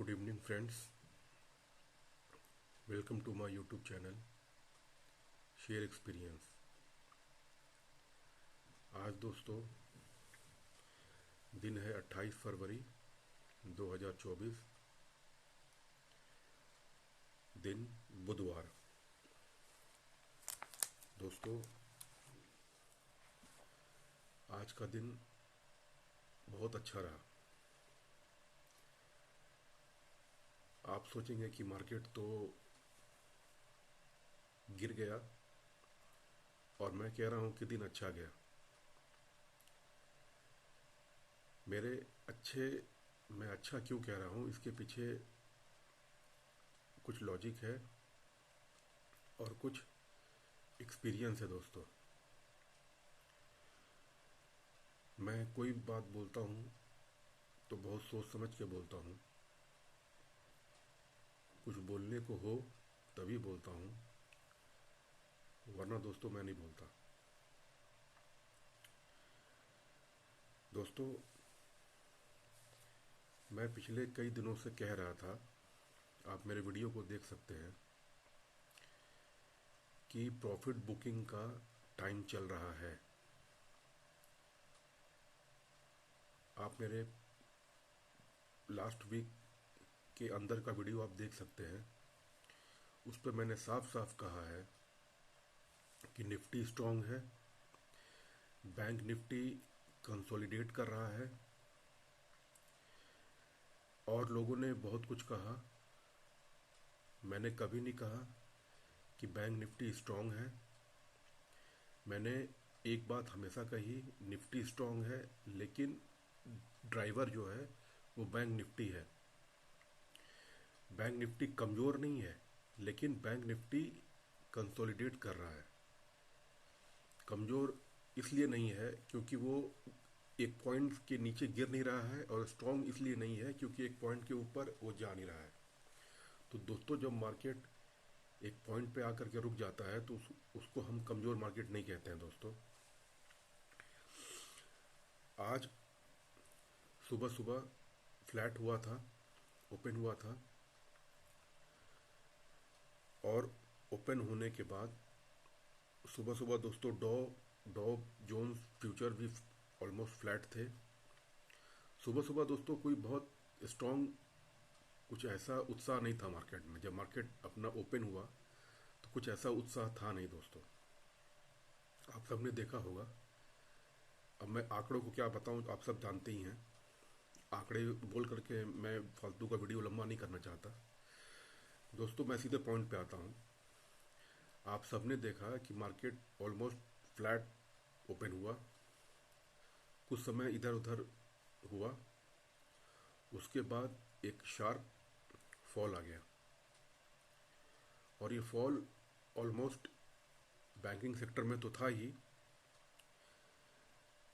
Good evening, friends. Welcome to my YouTube channel, Share Experience. आज दोस्तों दिन है 28 फरवरी 2024, दिन बुधवार। दोस्तों आज का दिन बहुत अच्छा रहा। आप सोचेंगे कि मार्केट तो गिर गया और मैं कह रहा हूँ कि दिन अच्छा गया। मैं अच्छा क्यों कह रहा हूँ, इसके पीछे कुछ लॉजिक है और कुछ एक्सपीरियंस है। दोस्तों मैं कोई बात बोलता हूँ तो बहुत सोच समझ के बोलता हूँ। कुछ बोलने को हो तभी बोलता हूँ, वरना दोस्तों मैं नहीं बोलता। दोस्तों मैं पिछले कई दिनों से कह रहा था, आप मेरे वीडियो को देख सकते हैं, कि प्रॉफिट बुकिंग का टाइम चल रहा है। आप मेरे लास्ट वीक के अंदर का वीडियो आप देख सकते हैं। उस पर मैंने साफ साफ कहा है कि निफ्टी स्ट्रांग है, बैंक निफ्टी कंसोलिडेट कर रहा है। और लोगों ने बहुत कुछ कहा, मैंने कभी नहीं कहा कि बैंक निफ्टी स्ट्रांग है। मैंने एक बात हमेशा कही, निफ्टी स्ट्रांग है लेकिन ड्राइवर जो है वो बैंक निफ्टी है। बैंक निफ्टी कमज़ोर नहीं है, लेकिन बैंक निफ्टी कंसोलिडेट कर रहा है। कमज़ोर इसलिए नहीं है क्योंकि वो एक पॉइंट के नीचे गिर नहीं रहा है, और स्ट्रॉन्ग इसलिए नहीं है क्योंकि एक पॉइंट के ऊपर वो जा नहीं रहा है। तो दोस्तों जब मार्केट एक पॉइंट पे आकर के रुक जाता है तो उसको हम कमज़ोर मार्केट नहीं कहते हैं। दोस्तों आज सुबह सुबह फ्लैट हुआ था, ओपन हुआ था, और ओपन होने के बाद सुबह सुबह दोस्तों डॉ जोन्स फ्यूचर भी ऑलमोस्ट फ्लैट थे। सुबह सुबह दोस्तों कोई बहुत स्ट्रॉन्ग कुछ ऐसा उत्साह नहीं था मार्केट में। जब मार्केट अपना ओपन हुआ तो कुछ ऐसा उत्साह था नहीं। दोस्तों आप सबने देखा होगा, अब मैं आंकड़ों को क्या बताऊं, आप सब जानते ही हैं। आंकड़े बोल करके मैं फालतू का वीडियो लंबा नहीं करना चाहता। दोस्तों मैं सीधे पॉइंट पे आता हूं। आप सबने देखा कि मार्केट ऑलमोस्ट फ्लैट ओपन हुआ, कुछ समय इधर उधर हुआ, उसके बाद एक शार्प फॉल आ गया। और ये फॉल ऑलमोस्ट बैंकिंग सेक्टर में तो था ही,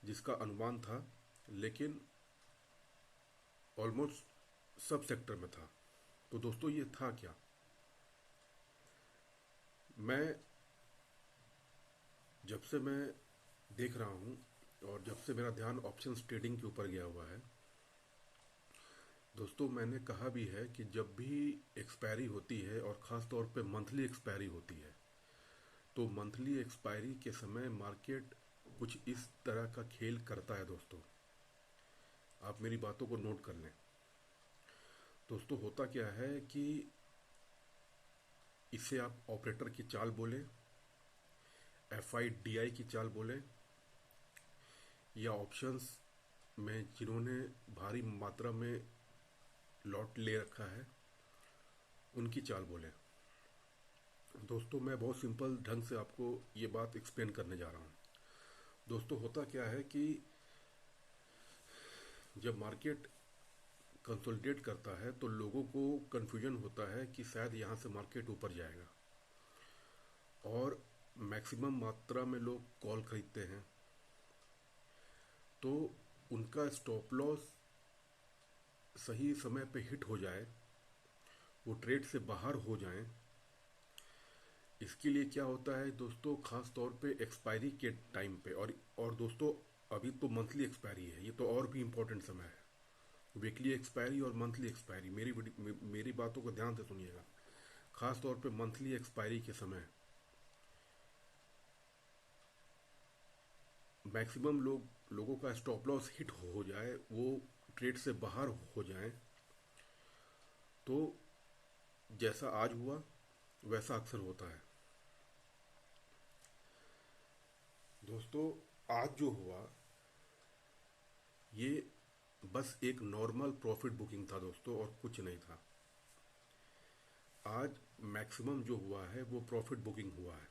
जिसका अनुमान था, लेकिन ऑलमोस्ट सब सेक्टर में था। तो दोस्तों ये था क्या? जब से मैं देख रहा हूँ और जब से मेरा ध्यान ऑप्शंस ट्रेडिंग के ऊपर गया हुआ है, दोस्तों मैंने कहा भी है कि जब भी एक्सपायरी होती है, और ख़ास तौर पे मंथली एक्सपायरी होती है, तो मंथली एक्सपायरी के समय मार्केट कुछ इस तरह का खेल करता है। दोस्तों आप मेरी बातों को नोट कर लें। दोस्तों होता क्या है कि इसे आप ऑपरेटर की चाल बोले, FIDI की चाल बोले, या ऑप्शंस में जिन्होंने भारी मात्रा में लॉट ले रखा है उनकी चाल बोले। दोस्तों मैं बहुत सिंपल ढंग से आपको ये बात एक्सप्लेन करने जा रहा हूँ। दोस्तों होता क्या है कि जब मार्केट कंसोलिडेट करता है तो लोगों को कन्फ्यूजन होता है कि शायद यहाँ से मार्केट ऊपर जाएगा, और मैक्सिमम मात्रा में लोग कॉल खरीदते हैं। तो उनका स्टॉप लॉस सही समय पे हिट हो जाए, वो ट्रेड से बाहर हो जाएं, इसके लिए क्या होता है दोस्तों, खास तौर पे एक्सपायरी के टाइम पे, और दोस्तों अभी तो मंथली एक्सपायरी है, ये तो और भी इम्पोर्टेंट समय है। वीकली एक्सपायरी और मंथली एक्सपायरी, मेरी बातों को ध्यान से सुनिएगा। खास तौर पे मंथली एक्सपायरी के समय मैक्सिमम लोगों का स्टॉप लॉस हिट हो जाए, वो ट्रेड से बाहर हो जाए, तो जैसा आज हुआ वैसा अक्सर होता है दोस्तों। आज जो हुआ ये बस एक नॉर्मल प्रॉफिट बुकिंग था दोस्तों, और कुछ नहीं था। आज मैक्सिमम जो हुआ है वो प्रॉफिट बुकिंग हुआ है।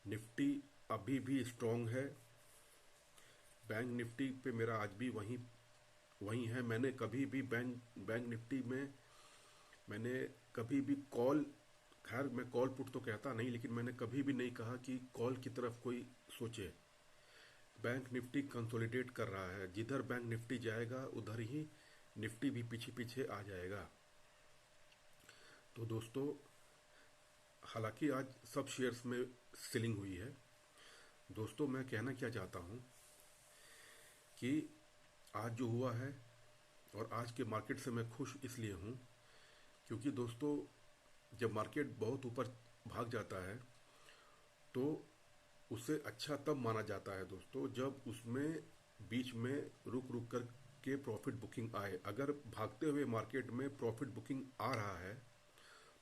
निफ्टी अभी भी स्ट्रांग है। बैंक निफ्टी पे मेरा आज भी वही वही है। मैंने कभी भी बैंक निफ्टी में मैंने कभी भी कॉल, खैर मैं कॉल पुट तो कहता नहीं, लेकिन मैंने कभी भी नहीं कहा कि कॉल की तरफ कोई सोचे। बैंक निफ्टी कंसोलिडेट कर रहा है, जिधर बैंक निफ्टी जाएगा उधर ही निफ्टी भी पीछे पीछे आ जाएगा। तो दोस्तों, हालांकि आज सब शेयर्स में सेलिंग हुई है। दोस्तों, मैं कहना क्या चाहता हूँ कि आज जो हुआ है, और आज के मार्केट से मैं खुश इसलिए हूँ क्योंकि दोस्तों, जब मार्केट बहुत ऊपर भाग जाता है तो उसे अच्छा तब माना जाता है दोस्तों, जब उसमें बीच में रुक रुक कर के प्रॉफिट बुकिंग आए। अगर भागते हुए मार्केट में प्रॉफिट बुकिंग आ रहा है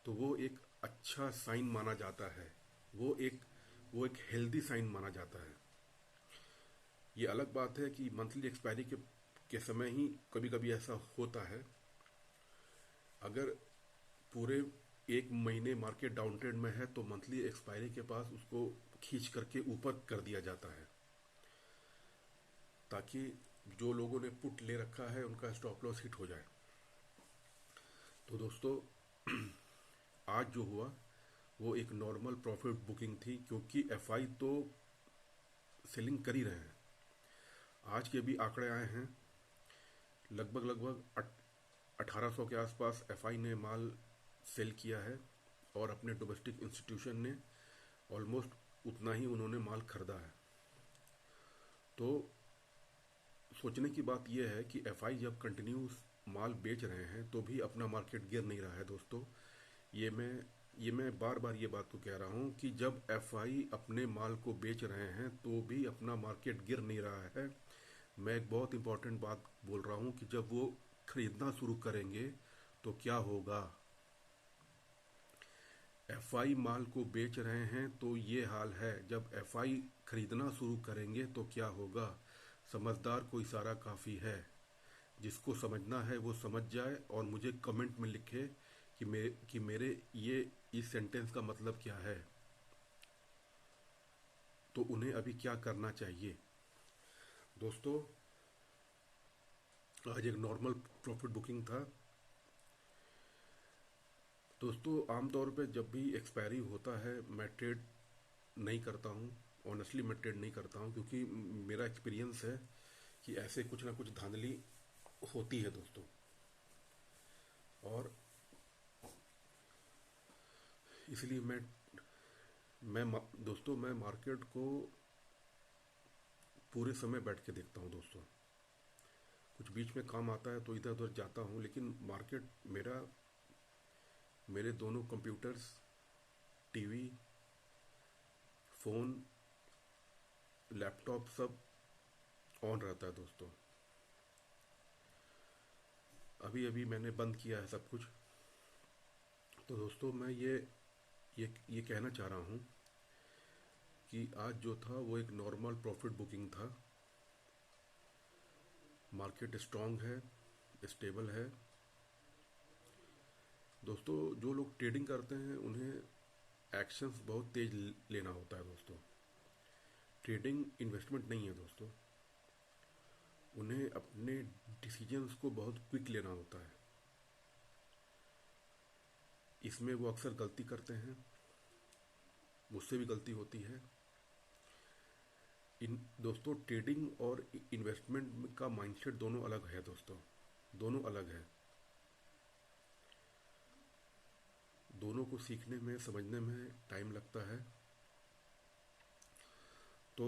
तो वो एक अच्छा साइन माना जाता है। वो एक हेल्दी साइन माना जाता है। ये अलग बात है कि मंथली एक्सपायरी के समय ही कभी कभी ऐसा होता है। अगर पूरे एक महीने मार्केट डाउन ट्रेंड में है तो मंथली एक्सपायरी के पास उसको खींच करके ऊपर कर दिया जाता है, ताकि जो लोगों ने पुट ले रखा है उनका स्टॉप लॉस हिट हो जाए। तो दोस्तों, आज जो हुआ वो एक नॉर्मल प्रॉफिट बुकिंग थी, क्योंकि एफआई तो सेलिंग कर ही रहे हैं। आज के भी आंकड़े आए हैं, लगभग 1800 के आसपास एफआई ने माल सेल किया है, और अपने डोमेस्टिक इंस्टीट्यूशन ने ऑलमोस्ट उतना ही उन्होंने माल खरीदा है। तो सोचने की बात यह है कि एफआई जब कंटिन्यूस माल बेच रहे हैं तो भी अपना मार्केट गिर नहीं रहा है दोस्तों। ये मैं बार बार ये बात को कह रहा हूँ कि जब एफआई अपने माल को बेच रहे हैं तो भी अपना मार्केट गिर नहीं रहा है। मैं एक बहुत इंपॉर्टेंट बात बोल रहा हूँ कि जब वो खरीदना शुरू करेंगे तो क्या होगा। एफआई माल को बेच रहे हैं तो ये हाल है, जब एफआई खरीदना शुरू करेंगे तो क्या होगा। समझदार को इशारा काफ़ी है। जिसको समझना है वो समझ जाए और मुझे कमेंट में लिखे कि मेरे ये इस सेंटेंस का मतलब क्या है, तो उन्हें अभी क्या करना चाहिए। दोस्तों, आज एक नॉर्मल प्रॉफिट बुकिंग था। दोस्तों, आमतौर पे जब भी एक्सपायरी होता है मैं ट्रेड नहीं करता हूँ। ऑनेस्टली मैं ट्रेड नहीं करता हूँ, क्योंकि मेरा एक्सपीरियंस है कि ऐसे कुछ ना कुछ धांधली होती है दोस्तों। और इसलिए दोस्तों, मैं मार्केट को पूरे समय बैठ के देखता हूँ दोस्तों। कुछ बीच में काम आता है तो इधर उधर जाता हूँ, लेकिन मार्केट मेरे दोनों कंप्यूटर्स, टीवी, फ़ोन, लैपटॉप सब ऑन रहता है दोस्तों। अभी अभी मैंने बंद किया है सब कुछ। तो दोस्तों, मैं ये कहना चाह रहा हूँ कि आज जो था वो एक नॉर्मल प्रॉफिट बुकिंग था। मार्केट स्ट्रांग है, स्टेबल है दोस्तों। जो लोग ट्रेडिंग करते हैं उन्हें एक्शंस बहुत तेज लेना होता है दोस्तों। ट्रेडिंग इन्वेस्टमेंट नहीं है दोस्तों। उन्हें अपने डिसीजंस को बहुत क्विक लेना होता है। इसमें वो अक्सर गलती करते हैं, मुझसे भी गलती होती है। दोस्तों, ट्रेडिंग और इन्वेस्टमेंट का माइंडसेट दोनों अलग है दोस्तों, दोनों अलग है। दोनों को सीखने में, समझने में टाइम लगता है। तो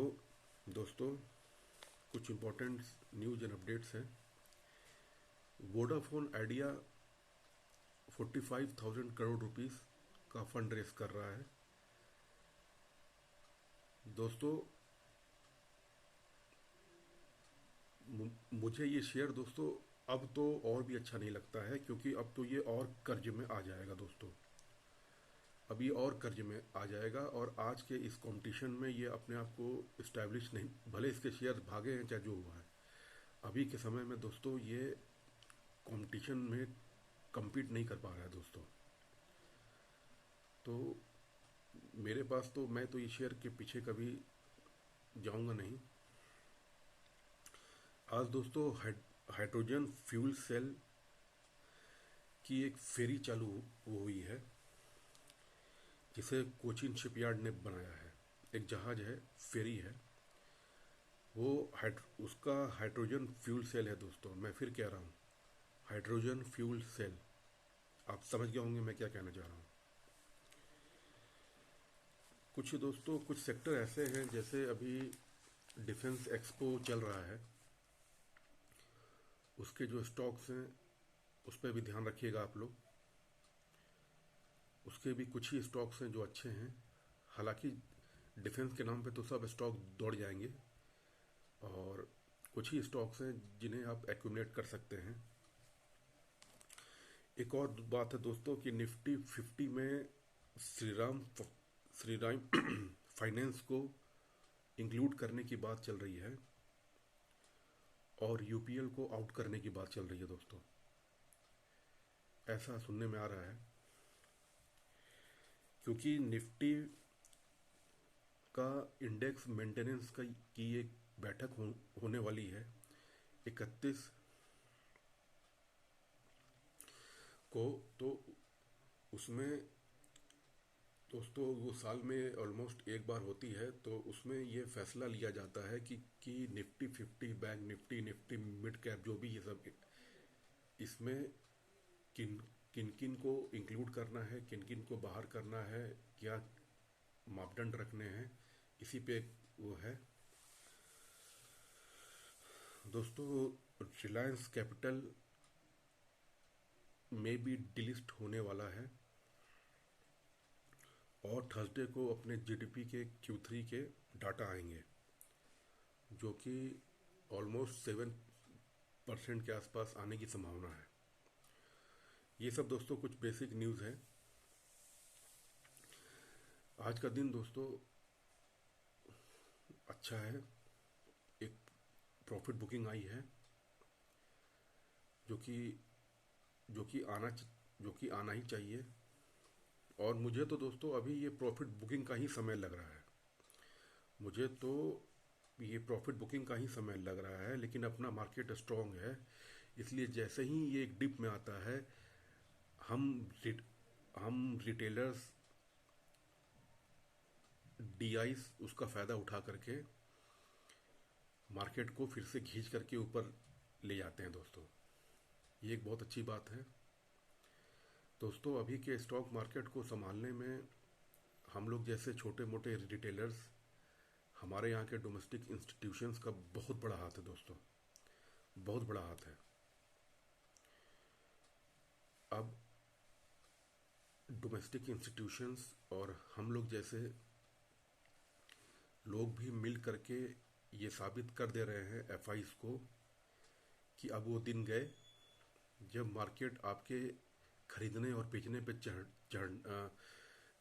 दोस्तों, कुछ इम्पोर्टेंट न्यूज़ एंड अपडेट्स हैं। वोडाफोन आइडिया 45,000 करोड़ रुपीस का फंड रेस कर रहा है दोस्तों। मुझे ये शेयर दोस्तों अब तो और भी अच्छा नहीं लगता है, क्योंकि अब तो ये और कर्ज में आ जाएगा दोस्तों। अब ये और कर्ज में आ जाएगा, और आज के इस कंपटीशन में ये अपने आप को इस्टेब्लिश नहीं, भले इसके शेयर भागे हैं चाहे जो हुआ है, अभी के समय में दोस्तों ये कंपटीशन में compete नहीं कर पा रहा है दोस्तों। तो मेरे पास तो, मैं तो ये शेयर के पीछे कभी जाऊंगा नहीं। आज दोस्तों हाइड्रोजन फ्यूल सेल की एक फेरी चालू हुई है, जिसे कोचिन शिपयार्ड ने बनाया है। एक जहाज है, फेरी है, वो उसका हाइड्रोजन फ्यूल सेल है दोस्तों। मैं फिर कह रहा हूँ, हाइड्रोजन फ्यूल सेल। आप समझ गए होंगे मैं क्या कहना चाह रहा हूँ। कुछ दोस्तों, कुछ सेक्टर ऐसे हैं, जैसे अभी डिफेंस एक्सपो चल रहा है, उसके जो स्टॉक्स हैं उस पर भी ध्यान रखिएगा आप लोग। उसके भी कुछ ही स्टॉक्स हैं जो अच्छे हैं। हालांकि डिफेंस के नाम पे तो सब स्टॉक दौड़ जाएंगे, और कुछ ही स्टॉक्स हैं जिन्हें आप एक्यूमुलेट कर सकते हैं। एक और बात है दोस्तों कि निफ्टी 50 में श्रीराम फाइनेंस को इंक्लूड करने की बात चल रही है, और यूपीएल को आउट करने की बात चल रही है दोस्तों, ऐसा सुनने में आ रहा है। क्योंकि निफ्टी का इंडेक्स मेंटेनेंस की एक बैठक होने वाली है 31 को। तो उसमें दोस्तों, वो साल में ऑलमोस्ट एक बार होती है, तो उसमें ये फैसला लिया जाता है कि Nifty 50, bank Nifty, Nifty mid cap, जो भी ये सब, इसमें किन किन किन को इंक्लूड करना है, किन किन को बाहर करना है, क्या मापदंड रखने हैं, इसी पे वो है दोस्तों। रिलायंस कैपिटल में भी डिलिस्ट होने वाला है, और थर्सडे को अपने जीडीपी के Q3 के डाटा आएंगे, जो कि ऑलमोस्ट 7% के आसपास आने की संभावना है। ये सब दोस्तों कुछ बेसिक न्यूज़ है। आज का दिन दोस्तों अच्छा है। एक प्रॉफिट बुकिंग आई है, जो कि जो कि आना जो कि आना ही चाहिए। और मुझे तो दोस्तों अभी ये प्रॉफिट बुकिंग का ही समय लग रहा है। मुझे तो ये प्रॉफिट बुकिंग का ही समय लग रहा है, लेकिन अपना मार्केट स्ट्रांग है, इसलिए जैसे ही ये एक डिप में आता है, हम हम रिटेलर्स, डीआईस उसका फ़ायदा उठा करके मार्केट को फिर से खींच करके ऊपर ले जाते हैं दोस्तों। ये एक बहुत अच्छी बात है दोस्तों। अभी के स्टॉक मार्केट को संभालने में हम लोग जैसे छोटे मोटे रिटेलर्स, हमारे यहाँ के डोमेस्टिक इंस्टीट्यूशंस का बहुत बड़ा हाथ है दोस्तों, बहुत बड़ा हाथ है। अब डोमेस्टिक इंस्टीट्यूशंस और हम लोग जैसे लोग भी मिल करके ये साबित कर दे रहे हैं एफआईस को कि अब वो दिन गए जब मार्केट आपके खरीदने और बेचने पे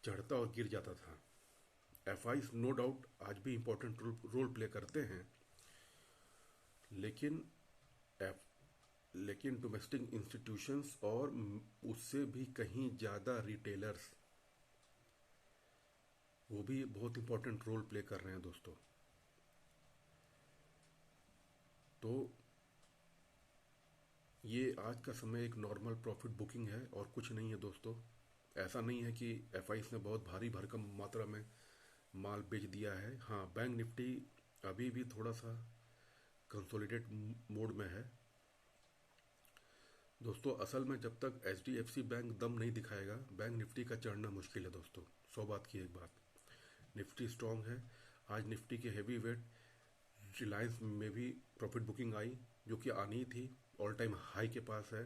चढ़ता और गिर जाता था। एफआईस नो डाउट आज भी इम्पोर्टेंट रोल प्ले करते हैं, लेकिन लेकिन डोमेस्टिक इंस्टीट्यूशंस और उससे भी कहीं ज़्यादा रिटेलर्स, वो भी बहुत इम्पोर्टेंट रोल प्ले कर रहे हैं दोस्तों। तो ये आज का समय एक नॉर्मल प्रॉफिट बुकिंग है और कुछ नहीं है दोस्तों। ऐसा नहीं है कि एफआईस ने बहुत भारी भरकम मात्रा में माल बेच दिया है। हाँ, बैंक निफ्टी अभी भी थोड़ा सा कंसोलिडेट मोड में है दोस्तों। असल में जब तक एचडीएफसी बैंक दम नहीं दिखाएगा, बैंक निफ्टी का चढ़ना मुश्किल है दोस्तों। 100 बात की एक बात, निफ्टी स्ट्रांग है। आज निफ्टी के हेवी वेट रिलायंस में भी प्रॉफिट बुकिंग आई, जो कि आनी ही थी। ऑल टाइम हाई के पास है।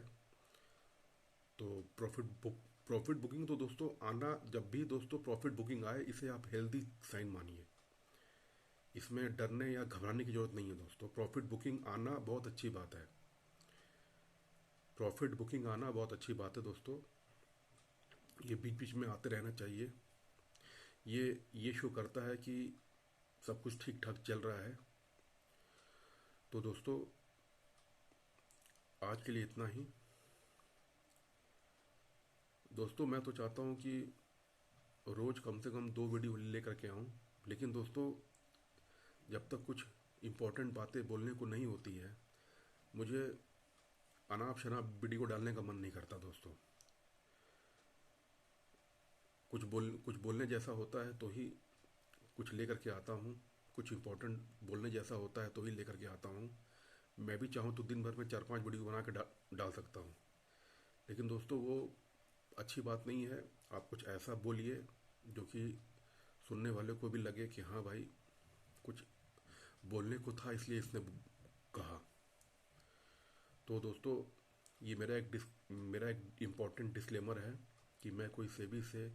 तो प्रॉफिट बुकिंग तो दोस्तों आना, जब भी दोस्तों प्रॉफिट बुकिंग आए, इसे आप हेल्दी साइन मानिए। इसमें डरने या घबराने की जरूरत नहीं है दोस्तों। प्रॉफिट बुकिंग आना बहुत अच्छी बात है। प्रॉफिट बुकिंग आना बहुत अच्छी बात है दोस्तों। ये बीच बीच में आते रहना चाहिए। ये शो करता है कि सब कुछ ठीक ठाक चल रहा है। तो दोस्तों आज के लिए इतना ही। दोस्तों मैं तो चाहता हूँ कि रोज़ कम से कम 2 वीडियो लेकर के आऊँ, लेकिन दोस्तों जब तक कुछ इम्पोर्टेंट बातें बोलने को नहीं होती है, मुझे अनाप शनाप वीडियो डालने का मन नहीं करता दोस्तों। कुछ बोलने जैसा होता है तो ही कुछ लेकर के आता हूँ। कुछ इम्पोर्टेंट बोलने जैसा होता है तो ही लेकर के आता हूँ। मैं भी चाहूँ तो दिन भर में 4-5 वीडियो बना के डाल सकता हूँ, लेकिन दोस्तों वो अच्छी बात नहीं है। आप कुछ ऐसा बोलिए जो कि सुनने वाले को भी लगे कि हाँ भाई, कुछ बोलने को था इसलिए इसने कहा। तो दोस्तों ये मेरा एक इम्पॉर्टेंट डिस्क्लेमर है कि मैं कोई सेबी से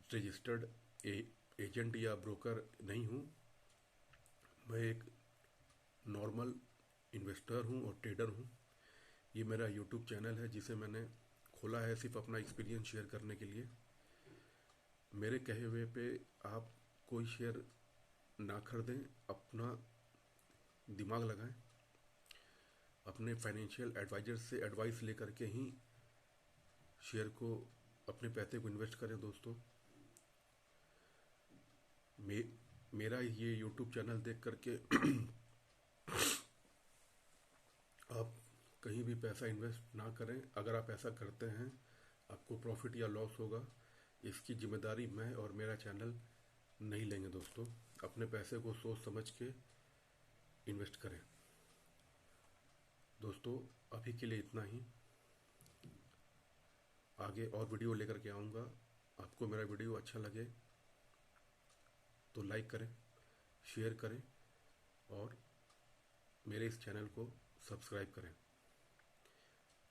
रजिस्टर्ड एजेंट या ब्रोकर नहीं हूँ। मैं एक नॉर्मल इन्वेस्टर हूँ और ट्रेडर हूँ। ये मेरा यूट्यूब चैनल है जिसे मैंने खोला है सिर्फ अपना एक्सपीरियंस शेयर करने के लिए। मेरे कहे हुए पे आप कोई शेयर ना खरीदें, अपना दिमाग लगाएं, अपने फाइनेंशियल एडवाइजर से एडवाइस लेकर के ही शेयर को, अपने पैसे को इन्वेस्ट करें दोस्तों। मेरा ये यूट्यूब चैनल देख करके आप कहीं भी पैसा इन्वेस्ट ना करें। अगर आप ऐसा करते हैं, आपको प्रॉफिट या लॉस होगा, इसकी जिम्मेदारी मैं और मेरा चैनल नहीं लेंगे दोस्तों। अपने पैसे को सोच समझ के इन्वेस्ट करें दोस्तों। अभी के लिए इतना ही। आगे और वीडियो लेकर के आऊँगा। आपको मेरा वीडियो अच्छा लगे तो लाइक करें, शेयर करें और मेरे इस चैनल को सब्सक्राइब करें।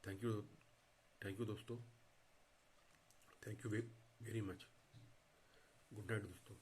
Thank you. थैंक यू दोस्तों। Thank you very much. Good night दोस्तों।